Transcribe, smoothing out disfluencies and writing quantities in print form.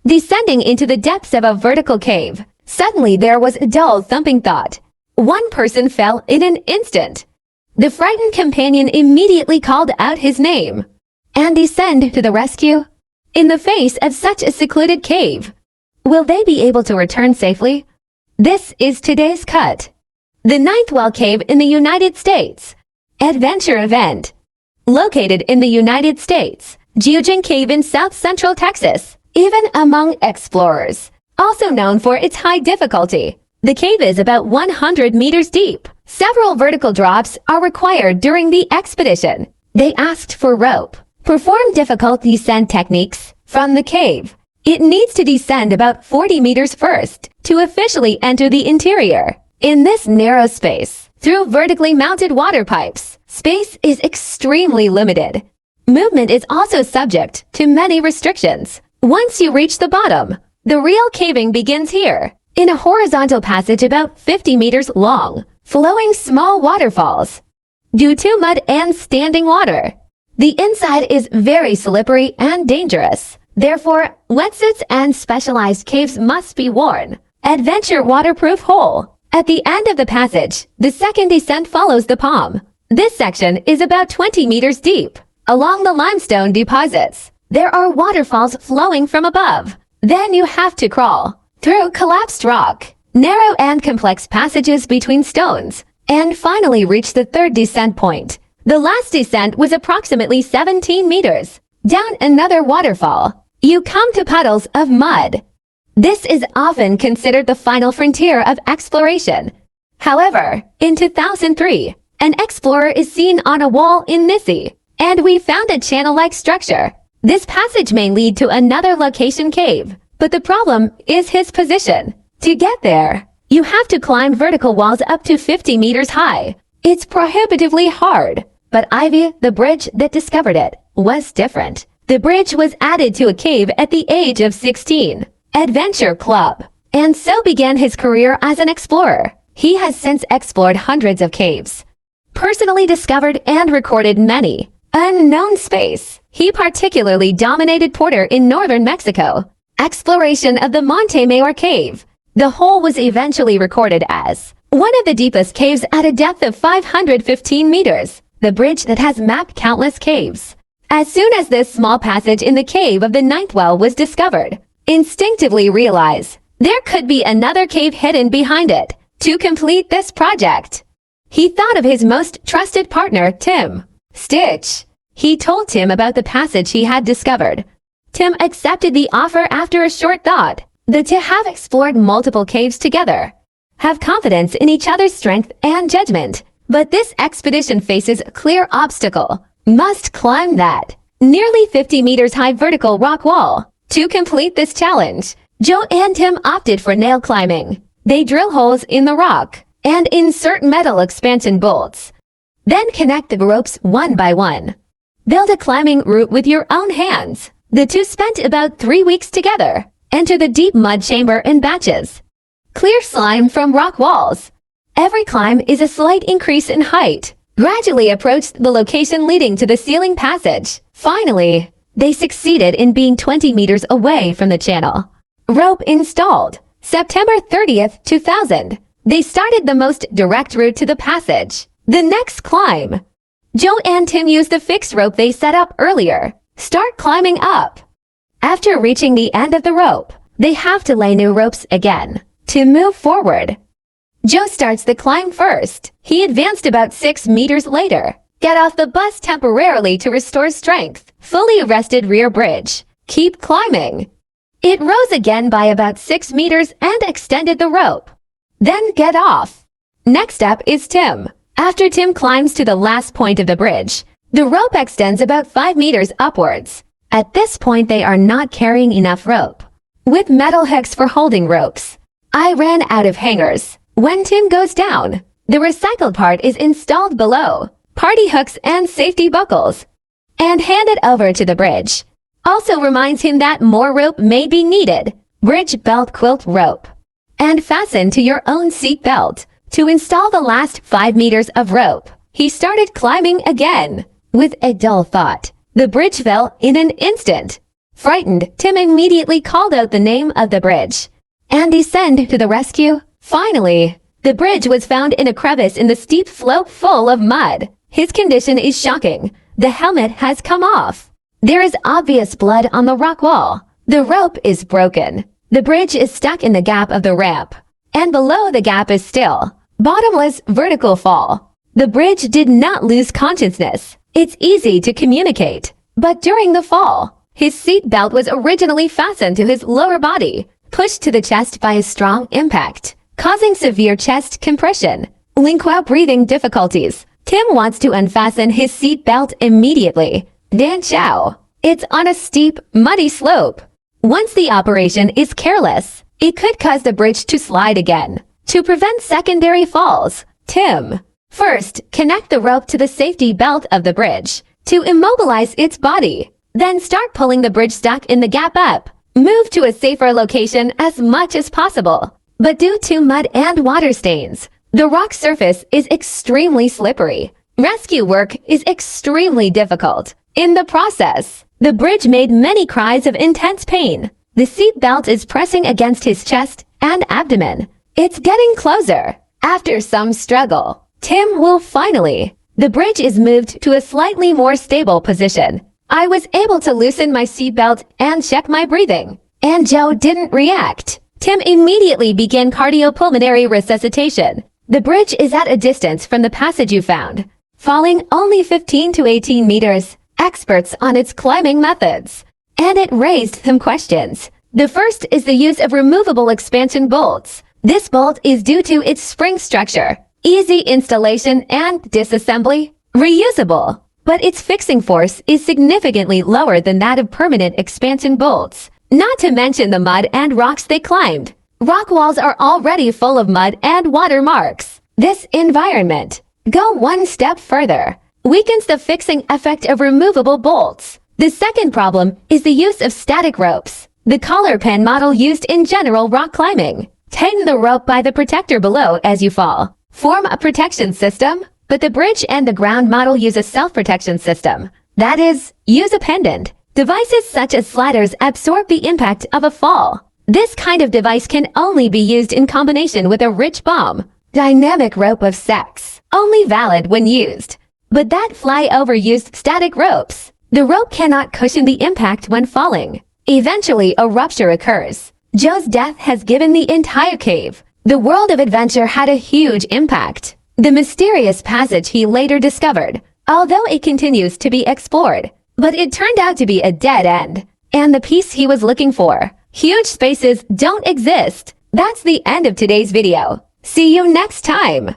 descending into the depths of a vertical cave. Suddenly there was a dull thumping thought. One person fell in an instant. The frightened companion immediately called out his name. And descend to the rescue? In the face of such a secluded cave, will they be able to return safely? This is today's cut. The Ninth Well Cave in the United States. Adventure event. Located in the United States, Geogene Cave in south-central Texas, even among explorers. Also known for its high difficulty, the cave is about 100 meters deep. Several vertical drops are required during the expedition. They asked for rope. Perform difficult descent techniques from the cave. It needs to descend about 40 meters first to officially enter the interior. In this narrow space, through vertically mounted water pipes, space is extremely limited. Movement is also subject to many restrictions. Once you reach the bottom, the real caving begins here, in a horizontal passage about 50 meters long, flowing small waterfalls. Due to mud and standing water, the inside is very slippery and dangerous. Therefore, wetsuits and specialized caves must be worn. Adventure waterproof hole. At the end of the passage, the second descent follows the palm. This section is about 20 meters deep. Along the limestone deposits, there are waterfalls flowing from above. Then you have to crawl through collapsed rock, narrow and complex passages between stones, and finally reach the third descent point. The last descent was approximately 17 meters. Down another waterfall, you come to puddles of mud. This is often considered the final frontier of exploration. However, in 2003, an explorer is seen on a wall in Nissi, and we found a channel-like structure. This passage may lead to another location cave, but the problem is his position. To get there, you have to climb vertical walls up to 50 meters high. It's prohibitively hard. But Ivy, the bridge that discovered it, was different. The bridge was added to a cave at the age of 16. Adventure Club. And so began his career as an explorer. He has since explored hundreds of caves, personally discovered and recorded many. Unknown space. He particularly dominated Porter in northern Mexico. Exploration of the Monte Mayor Cave. The hole was eventually recorded as one of the deepest caves at a depth of 515 meters. The bridge that has mapped countless caves. As soon as this small passage in the cave of the Ninth Well was discovered, instinctively realize there could be another cave hidden behind it. To complete this project, he thought of his most trusted partner, Tim Stitch. He told Tim about the passage he had discovered. Tim accepted the offer after a short thought. The two have explored multiple caves together, have confidence in each other's strength and judgment. But this expedition faces a clear obstacle. Must climb that nearly 50 meters high vertical rock wall. To complete this challenge, Joe and Tim opted for nail climbing. They drill holes in the rock and insert metal expansion bolts. Then connect the ropes one by one. Build a climbing route with your own hands. The two spent about 3 weeks together. Enter the deep mud chamber in batches. Clear slime from rock walls. Every climb is a slight increase in height. Gradually approached the location leading to the ceiling passage. Finally, they succeeded in being 20 meters away from the channel. Rope installed. September 30th, 2000. They started the most direct route to the passage. The next climb. Joe and Tim used the fixed rope they set up earlier. Start climbing up. After reaching the end of the rope, they have to lay new ropes again to move forward. Joe starts the climb first. He advanced about 6 meters later. Get off the bus temporarily to restore strength. Fully arrested rear bridge. Keep climbing. It rose again by about 6 meters and extended the rope. Then get off. Next up is Tim. After Tim climbs to the last point of the bridge, the rope extends about 5 meters upwards. At this point they are not carrying enough rope. With metal hooks for holding ropes. I ran out of hangers. When Tim goes down, the recycled part is installed below, party hooks and safety buckles, and handed over to the bridge. Also reminds him that more rope may be needed. Bridge belt quilt rope. And fasten to your own seat belt. To install the last 5 meters of rope, he started climbing again. With a dull thought, the bridge fell in an instant. Frightened, Tim immediately called out the name of the bridge. And descended to the rescue. Finally, the bridge was found in a crevice in the steep slope full of mud. His condition is shocking. The helmet has come off. There is obvious blood on the rock wall. The rope is broken. The bridge is stuck in the gap of the ramp. And below the gap is still bottomless vertical fall. The bridge did not lose consciousness. It's easy to communicate. But during the fall, his seat belt was originally fastened to his lower body, pushed to the chest by a strong impact, causing severe chest compression. While breathing difficulties, Tim wants to unfasten his seat belt immediately. Dan Chow. It's on a steep, muddy slope. Once the operation is careless, it could cause the bridge to slide again. To prevent secondary falls, Tim, first, connect the rope to the safety belt of the bridge to immobilize its body. Then start pulling the bridge stuck in the gap up. Move to a safer location as much as possible. But due to mud and water stains, the rock surface is extremely slippery. Rescue work is extremely difficult. In the process, the bridge made many cries of intense pain. The seat belt is pressing against his chest and abdomen. It's getting closer. After some struggle, Tim will finally. The bridge is moved to a slightly more stable position. I was able to loosen my seatbelt and check my breathing. And Joe didn't react. Tim immediately began cardiopulmonary resuscitation. The bridge is at a distance from the passage you found, falling only 15 to 18 meters. Experts on its climbing methods. And it raised some questions. The first is the use of removable expansion bolts. This bolt is due to its spring structure, easy installation and disassembly, reusable. But its fixing force is significantly lower than that of permanent expansion bolts. Not to mention the mud and rocks they climbed. Rock walls are already full of mud and water marks. This environment, go one step further, weakens the fixing effect of removable bolts. The second problem is the use of static ropes. The collar pin model used in general rock climbing. Tighten the rope by the protector below as you fall. Form a protection system, but the bridge and the ground model use a self-protection system. That is, use a pendant. Devices such as sliders absorb the impact of a fall. This kind of device can only be used in combination with a rich bomb. Dynamic rope of sex, only valid when used. But that flyover used static ropes. The rope cannot cushion the impact when falling. Eventually, a rupture occurs. Joe's death has given the entire cave. The world of adventure had a huge impact. The mysterious passage he later discovered, although it continues to be explored. But it turned out to be a dead end. And the piece he was looking for, huge spaces, don't exist. That's the end of today's video. See you next time.